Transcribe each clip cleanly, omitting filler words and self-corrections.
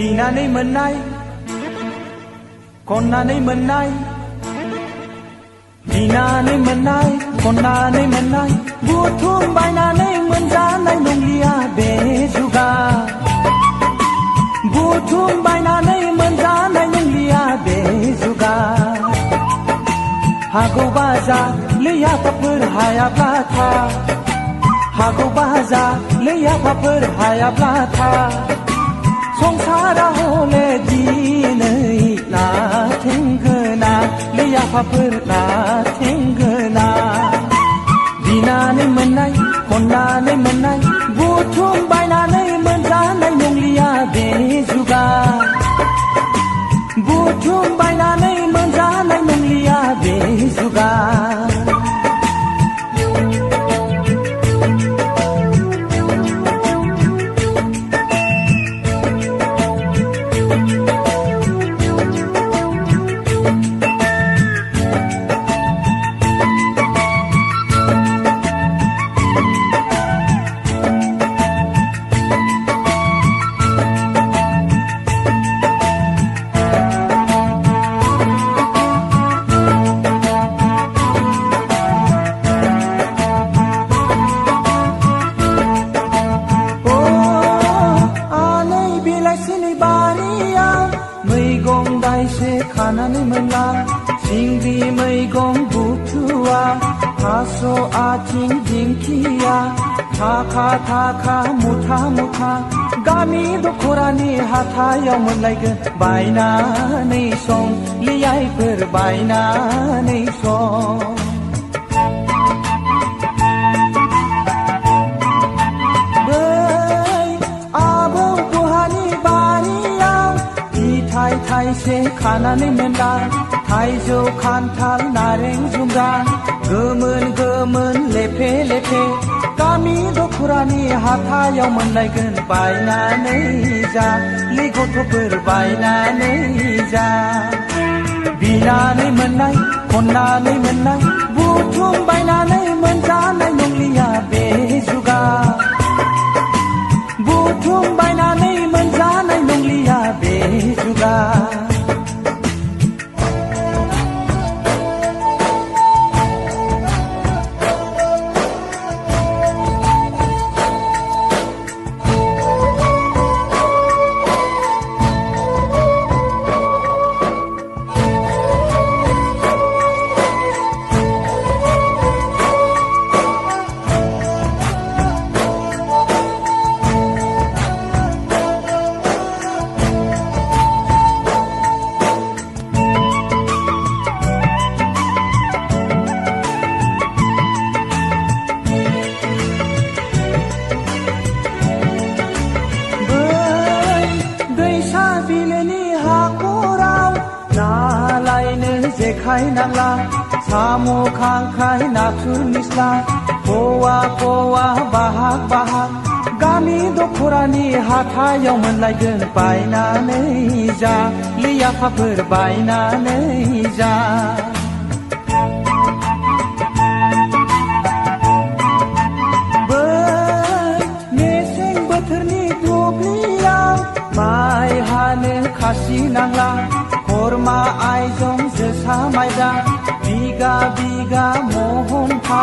बिनानै मोननाय खननानै मोननाय बिनानै मोननाय खननानै मोननाय बुथुम बायनानै मोनजानाय नंलिया बे जुगा बुथुम बायनानै मोनजानाय नंलिया बे जुगा हागौबा जा लैयाफाफोर हायाब्ला था हागौबा जा लैयाफाफोर हायाब्ला था संसारा हले दिनै नाथेंगोना लैयाफाफोर नाथेंगोना बिनानै मोननाय खननानै मोननाय बुथुम बायनानै मोनजानाय नंलिया बे जुगा बुथुम बायनानै मोनजानाय नंलिया बे जुगा खानानै मोनला सिंग्रि मैगं बुथुवा थास' आथिं दिंखिया थाखा थाखा मुथा मुथा गामि दख'रानि हाथायाव मोनलायगोन बायनानै सं लियाइफोर बायनानै सं थाइसे खानानै मोनला थाइजौ खान्थाल नारें जुमब्रा गोमोन गोमोन लेफे लेफे गामि दख'रानि हाथायाव मोनलायगोन बायनानै जा लै गथ'फोर बायनानै जा बिनानै मोननाय खननानै मोननाय बुथुम बायनानै मोनजानाय नंलिया बे जुगा बुथुम बायनानै मोनजानाय नंलिया बे जुगा जेखाइ नाला साम' खांख्राइ नाथुर निस्ला पवा पवा बाहाग बाहाग गामि दख'रानि हाथायाव मोनलायगोन बायनानै जा लैयाफाफोर बायनानै जा मेसें बोथोरनि दुब्लियाव माइ हानो खासि नांला खरमा आइजं जोसा माइब्रा बिगा बिगा महनफा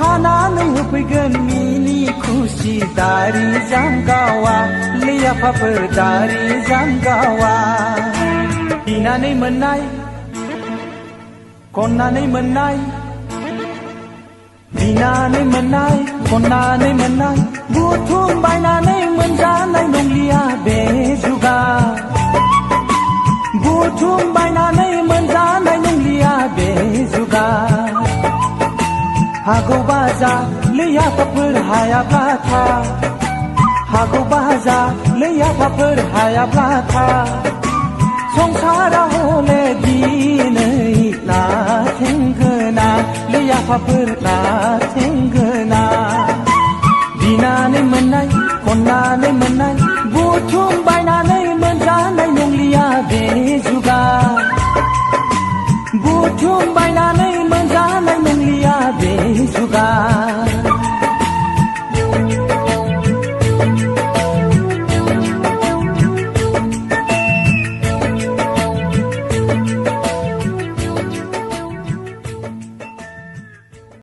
हानानै होफैगोन मिनि खुसि दारि जामगावा लैयाफाफोर दारि जामगावा बिनानै मोननाय खननानै मोननाय बिनानै मोननाय खननानै मोननाय बुथुम बायनानै मोनजानाय नंलिया बे जुगा बुथुम बायनानै मोनजानाय नंलिया बे जुगा हागौबा जा लैयाफाफोर हायाब्ला था हागौबा जा लैयाफाफोर हायाब्ला था संसारा हले दिनै नाथेंगोना लैयाफाफोर नाथेंगोना बिनानै मोननाय खननानै मोननाय बुथुम बायनानै मोनजानाय नंलिया बे जुगा बुथुम बायनानै